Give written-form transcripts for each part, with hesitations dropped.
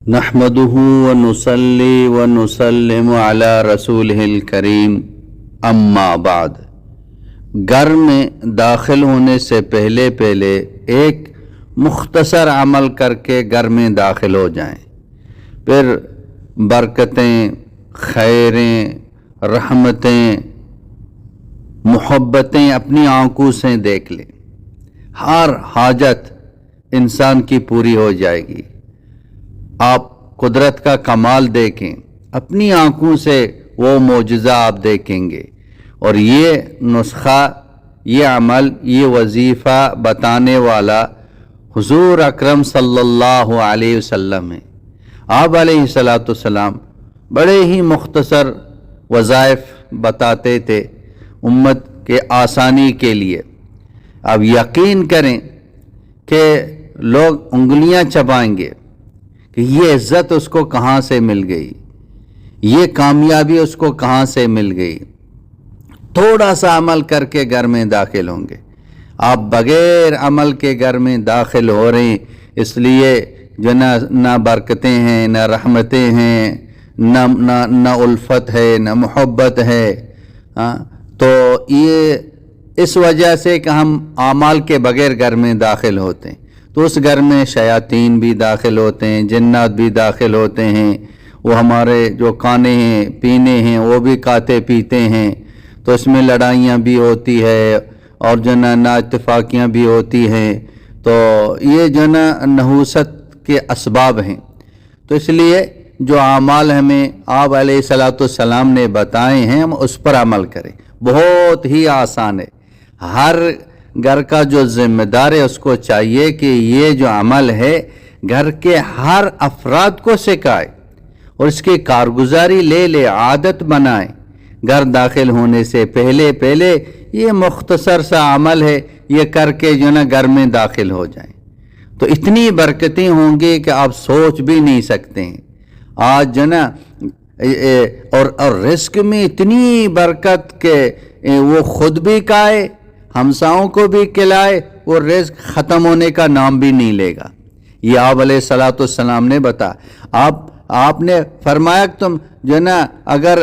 नहमदुहु व नुसल्ली व नुसल्लिमु अला रसूलिहिल करीम, अम्मा बाद। घर में दाखिल होने से पहले पहले एक मुख्तसर अमल करके घर में दाखिल हो जाएं, फिर बरकतें, खैरें, रहमतें, मोहब्बतें अपनी आंखों से देख लें। हर हाजत इंसान की पूरी हो जाएगी। आप कुदरत का कमाल देखें, अपनी आंखों से वो मौजज़ा आप देखेंगे। और ये नुस्खा, ये अमल, ये वजीफ़ा बताने वाला हुजूर अकरम सल्लल्लाहु अलैहि वसल्लम है। आप अलैहिस्सलातु वस्सलाम बड़े ही मुख्तसर वज़ाइफ बताते थे उम्मत के आसानी के लिए। अब यकीन करें कि लोग उंगलियां चबाएंगे कि ये इज्जत उसको कहाँ से मिल गई, ये कामयाबी उसको कहाँ से मिल गई। थोड़ा सा अमल करके घर में दाखिल होंगे। आप बगैर अमल के घर में दाखिल हो रहे हैं, इसलिए जो ना बरकतें हैं, ना रहमतें हैं, ना उल्फत है, ना मोहब्बत है। तो ये इस वजह से कि हम आमाल के बगैर घर में दाखिल होते हैं, तो उस घर में शयातीन भी दाखिल होते हैं, जिन्नात भी दाखिल होते हैं। वो हमारे जो खाने हैं, पीने हैं, वो भी खाते पीते हैं, तो इसमें लड़ाइयाँ भी होती है और जो ना इत्तेफाकियाँ भी होती हैं। तो ये जो नहूसत के असबाब हैं। तो इसलिए जो आमाल हमें आप अलैहिस्सलाम ने बताए हैं, हम उस पर अमल करें। बहुत ही आसान है। हर घर का जो जिम्मेदार है उसको चाहिए कि ये जो अमल है घर के हर अफराद को सिखाए और इसकी कारगुजारी ले आदत बनाए। घर दाखिल होने से पहले पहले ये मुख्तसर सा अमल है, ये करके जो घर में दाखिल हो जाएं, तो इतनी बरकतें होंगी कि आप सोच भी नहीं सकते हैं। आज जो और रिस्क में इतनी बरकत के वो खुद भी खाए, हमसाओं को भी खिलाए, वो रिस्क ख़त्म होने का नाम भी नहीं लेगा। ये आप अलैहिस्सलाम ने बताया। आपने फरमाया कि तुम जो अगर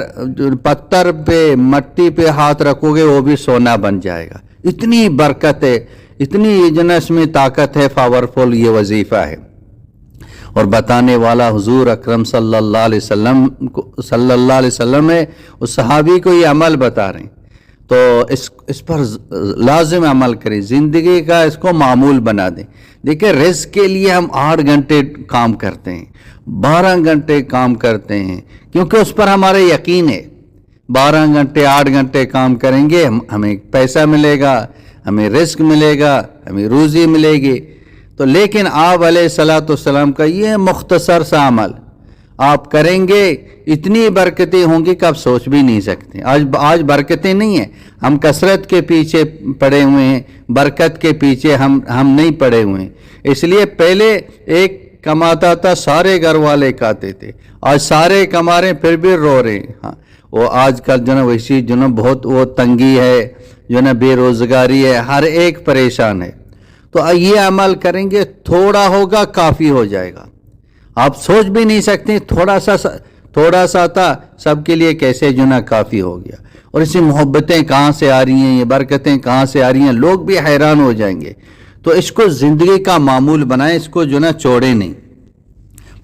पत्थर पे, मट्टी पे हाथ रखोगे वो भी सोना बन जाएगा। इतनी बरकत है, इतनी जो इसमें ताकत है, पावरफुल ये वजीफ़ा है। और बताने वाला हुजूर अकरम सल्लल्लाहु अलैहि वसल्लम है। उस सहाबी को ये अमल बता रहे हैं, तो इस पर लाजिम अमल करें, ज़िंदगी का इसको मामूल बना दें। देखिए, रिस्क के लिए हम 8 घंटे काम करते हैं, 12 घंटे काम करते हैं, क्योंकि उस पर हमारा यकीन है। 12 घंटे 8 घंटे काम करेंगे, हमें पैसा मिलेगा, हमें रिस्क मिलेगा, हमें रोज़ी मिलेगी। तो लेकिन आप अलैहिस्सलाम का ये मुख्तसर सा अमल आप करेंगे, इतनी बरकतें होंगी कि आप सोच भी नहीं सकते। आज बरकतें नहीं है, हम कसरत के पीछे पड़े हुए हैं, बरकत के पीछे हम नहीं पड़े हुए हैं। इसलिए पहले एक कमाता था, सारे घर वाले खाते थे। आज सारे कमा रहे हैं, फिर भी रो रहे हैं। हाँ, वो आजकल जो वैसी जो बहुत वो तंगी है, जो बेरोजगारी है, हर एक परेशान है। तो ये अमल करेंगे, थोड़ा होगा काफ़ी हो जाएगा। आप सोच भी नहीं सकते, थोड़ा सा था सबके लिए कैसे जो काफ़ी हो गया। और इसी मोहब्बतें कहाँ से आ रही हैं, ये बरकतें कहाँ से आ रही हैं, लोग भी हैरान हो जाएंगे। तो इसको ज़िंदगी का मामूल बनाएं, इसको जो छोड़े नहीं।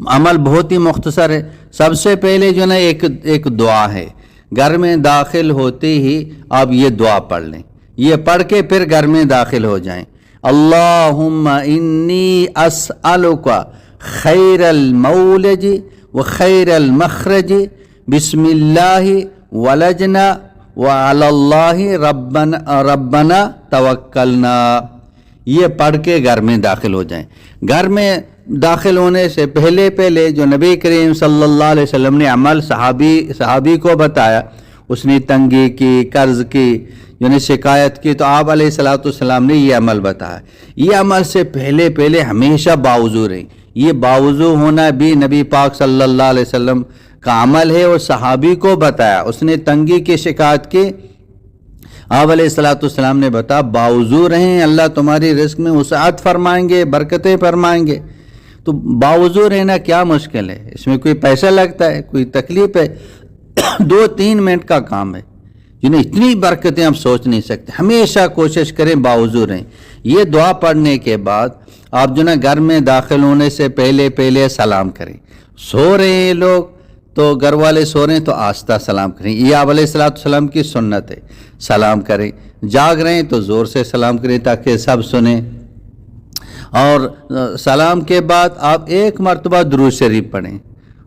अमल बहुत ही मुख्तसर है। सबसे पहले जो एक दुआ है, घर में दाखिल होते ही आप ये दुआ पढ़ लें। ये पढ़ के फिर घर में दाखिल हो जाएं। अल्लाहुम्मा इन्नी अस्अलुका खैरल मौलज व खैरल मखरज बिस्मिल्लाहि वलजना व अलल्लाहि रब्बना तवक्कलना। ये पढ़ के घर में दाखिल हो जाएं। घर में दाखिल होने से पहले पहले जो नबी करीम सल्लल्लाहु अलैहि वसल्लम ने अमल सहाबी को बताया, उसने तंगी की, कर्ज की, जो शिकायत की, तो आप अलैहिस्सलाम ने ये अमल बताया। ये अमल से पहले पहले हमेशा बावजू रही। ये बावजू होना भी नबी पाक सल्लल्लाहु अलैहि वसल्लम का अमल है। और सहाबी को बताया, उसने तंगी की शिकायत की, आप अलैहिस्सलाम ने बताया बावजू रहें, अल्लाह तुम्हारी रिस्क में वसाअत फरमाएंगे, बरकतें फरमाएंगे। تو باوضو رہنا کیا مشکل ہے، اس میں کوئی پیسہ لگتا ہے، کوئی تکلیف ہے؟ 2-3 منٹ کا کام ہے، جنہیں اتنی برکتیں ہم سوچ نہیں سکتے۔ ہمیشہ کوشش کریں باوضو رہیں۔ یہ دعا پڑھنے کے بعد آپ جو نا گھر میں داخل ہونے سے پہلے سلام کریں۔ سو رہے ہیں لوگ تو گھر والے سو رہے ہیں تو آہستہ سلام کریں، یہ آپ علیہ السلام کی سنت ہے، سلام کریں۔ جاگ رہے ہیں تو زور سے سلام کریں تاکہ سب سنیں۔ اور سلام کے بعد آپ ایک مرتبہ درود شریف پڑھیں۔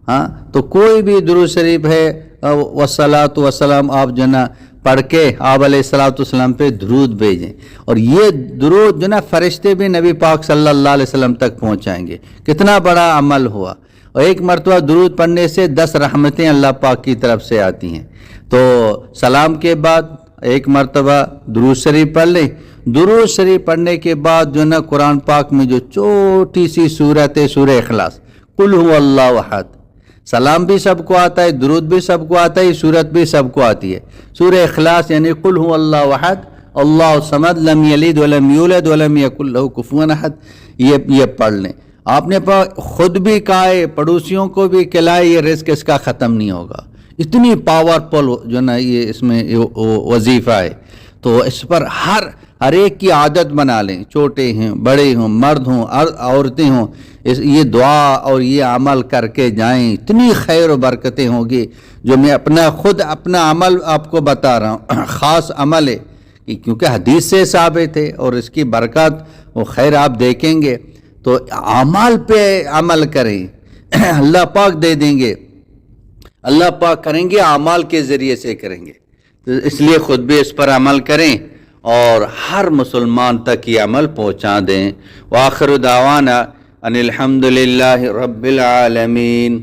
ہاں تو کوئی بھی درود شریف ہے والصلاۃ والسلام آپ جو نا پڑھ کے آپ علیہ السلام پہ درود بھیجیں، اور یہ درود جو نا فرشتے بھی نبی پاک صلی اللہ علیہ وسلم تک پہنچائیں گے۔ کتنا بڑا عمل ہوا، اور ایک مرتبہ درود پڑھنے سے 10 رحمتیں اللہ پاک کی طرف سے آتی ہیں۔ تو سلام کے بعد ایک مرتبہ درود شریف پڑھ لیں۔ درود شریف پڑھنے کے بعد جو نا قرآن پاک میں جو چھوٹی سی صورت ہے سورہ اخلاص، قل هو اللہ احد، سلام بھی سب کو آتا ہے، درود بھی سب کو آتا ہے، صورت بھی سب کو آتی ہے۔ سورہ اخلاص یعنی قل هو اللہ احد اللہ الصمد لم یلد ولم یولد ولم یکن لہ کفوا احد، یہ پڑھ لیں۔ آپ نے خود بھی کھائے، پڑوسیوں کو بھی کھلائے، یہ رزق اس کا ختم نہیں ہوگا۔ اتنی پاورفل جو نا یہ اس میں وظیفہ ہے، تو اس پر ہر ایک کی عادت بنا لیں، چھوٹے ہیں، بڑے ہوں، مرد ہوں، عورتیں ہوں، یہ دعا اور یہ عمل کر کے جائیں، اتنی خیر و برکتیں ہوں گی۔ جو میں اپنا عمل آپ کو بتا رہا ہوں، خاص عمل ہے کیونکہ حدیث سے ثابت ہے، اور اس کی برکت وہ خیر آپ دیکھیں گے۔ تو اعمال پہ عمل کریں، اللہ پاک دے دیں گے، اللہ پاک کریں گے، اعمال کے ذریعے سے کریں گے۔ تو اس لیے خود بھی اس پر عمل کریں اور ہر مسلمان تک یہ عمل پہنچا دیں۔ وآخر دعوانا ان الحمد للہ رب العالمین۔